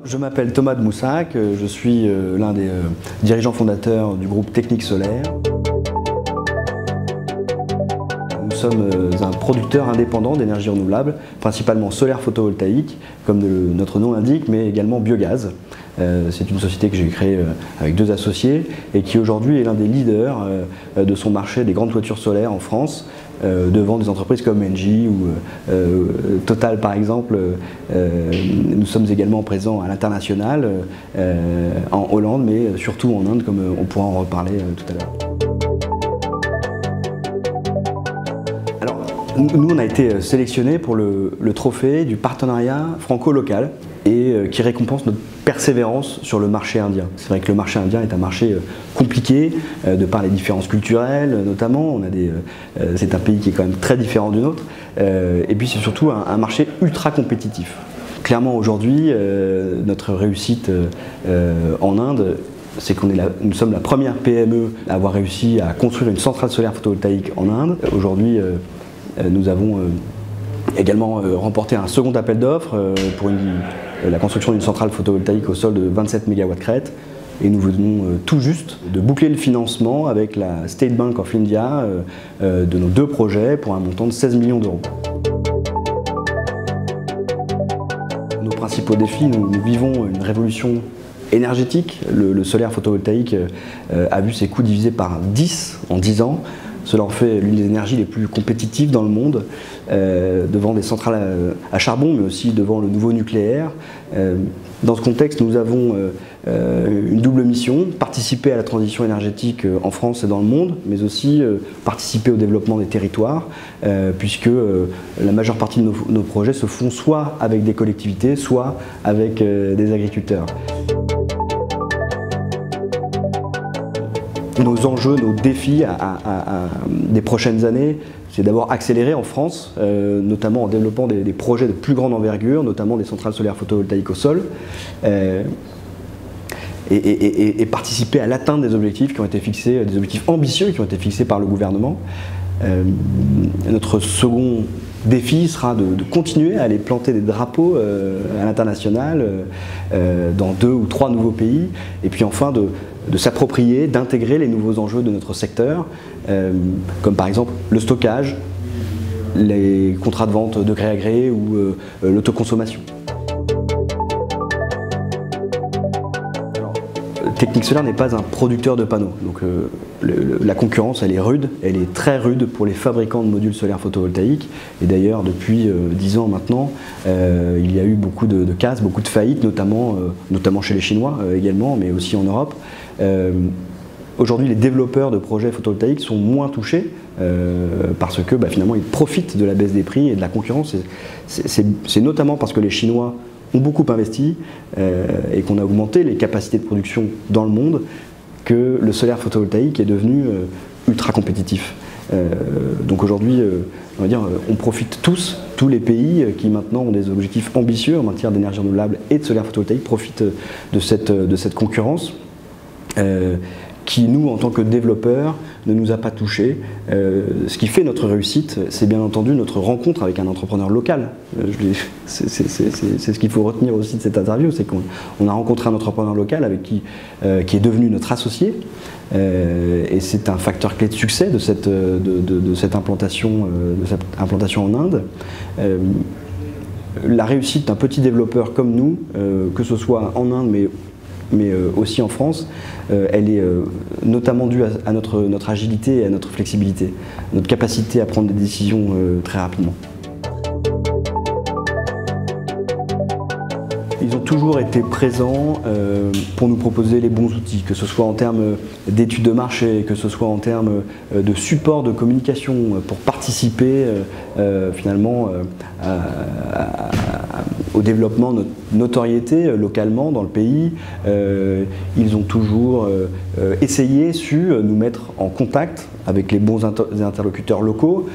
Je m'appelle Thomas de Moussac, je suis l'un des dirigeants fondateurs du groupe Technique Solaire. Nous sommes un producteur indépendant d'énergie renouvelable, principalement solaire photovoltaïque, comme notre nom l'indique, mais également biogaz. C'est une société que j'ai créée avec deux associés et qui aujourd'hui est l'un des leaders de son marché des grandes toitures solaires en France, devant des entreprises comme Engie ou Total par exemple. Nous sommes également présents à l'international, en Hollande, mais surtout en Inde, comme on pourra en reparler tout à l'heure. Alors, nous on a été sélectionnés pour le trophée du partenariat franco-local et qui récompense notre persévérance sur le marché indien. C'est vrai que le marché indien est un marché compliqué de par les différences culturelles notamment. C'est un pays qui est quand même très différent du nôtre et puis c'est surtout un marché ultra compétitif. Clairement aujourd'hui notre réussite en Inde, c'est nous sommes la première PME à avoir réussi à construire une centrale solaire photovoltaïque en Inde. Aujourd'hui nous avons également remporté un second appel d'offres pour la construction d'une centrale photovoltaïque au sol de 27 MW crête. Et nous venons tout juste de boucler le financement avec la State Bank of India de nos deux projets pour un montant de 16 millions d'euros. Nos principaux défis, nous vivons une révolution énergétique. Le solaire photovoltaïque a vu ses coûts divisés par 10 en 10 ans. Cela en fait l'une des énergies les plus compétitives dans le monde, devant des centrales à charbon, mais aussi devant le nouveau nucléaire. Dans ce contexte, nous avons une double mission, participer à la transition énergétique en France et dans le monde, mais aussi participer au développement des territoires, puisque la majeure partie de nos projets se font soit avec des collectivités, soit avec des agriculteurs. Nos enjeux, nos défis des prochaines années, c'est d'abord accélérer en France, notamment en développant des projets de plus grande envergure, notamment des centrales solaires photovoltaïques au sol, et participer à l'atteinte des objectifs qui ont été fixés, des objectifs ambitieux qui ont été fixés par le gouvernement. Notre second défi sera de continuer à aller planter des drapeaux à l'international dans 2 ou 3 nouveaux pays, et puis enfin de s'approprier, d'intégrer les nouveaux enjeux de notre secteur, comme par exemple le stockage, les contrats de vente de gré à gré ou l'autoconsommation. Technique Solaire n'est pas un producteur de panneaux, donc la concurrence elle est rude, elle est très rude pour les fabricants de modules solaires photovoltaïques, et d'ailleurs depuis 10 ans maintenant il y a eu beaucoup de casses, beaucoup de faillites, notamment chez les Chinois également, mais aussi en Europe. Aujourd'hui les développeurs de projets photovoltaïques sont moins touchés parce que finalement ils profitent de la baisse des prix et de la concurrence. C'est notamment parce que les Chinois ont beaucoup investi et qu'on a augmenté les capacités de production dans le monde que le solaire photovoltaïque est devenu ultra compétitif. Donc aujourd'hui, on va dire, on profite tous les pays qui maintenant ont des objectifs ambitieux en matière d'énergie renouvelable et de solaire photovoltaïque profitent de cette concurrence qui, nous, en tant que développeurs, ne nous a pas touchés. Ce qui fait notre réussite, c'est bien entendu notre rencontre avec un entrepreneur local. C'est ce qu'il faut retenir aussi de cette interview, c'est qu'on a rencontré un entrepreneur local qui est devenu notre associé. Et c'est un facteur clé de succès de cette implantation en Inde. La réussite d'un petit développeur comme nous, que ce soit en Inde, mais aussi en France, elle est notamment due à notre agilité et à notre flexibilité, notre capacité à prendre des décisions très rapidement. Ils ont toujours été présents pour nous proposer les bons outils, que ce soit en termes d'études de marché, que ce soit en termes de support de communication pour participer finalement au développement de notre notoriété localement dans le pays. Ils ont toujours essayé, su nous mettre en contact avec les bons interlocuteurs locaux.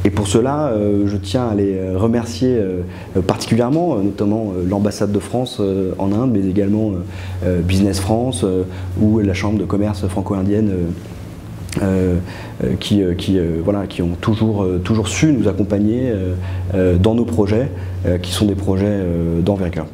Et pour cela, je tiens à les remercier particulièrement, notamment l'ambassade de France en Inde, mais également Business France ou la chambre de commerce franco-indienne qui ont toujours su nous accompagner dans nos projets, qui sont des projets d'envergure.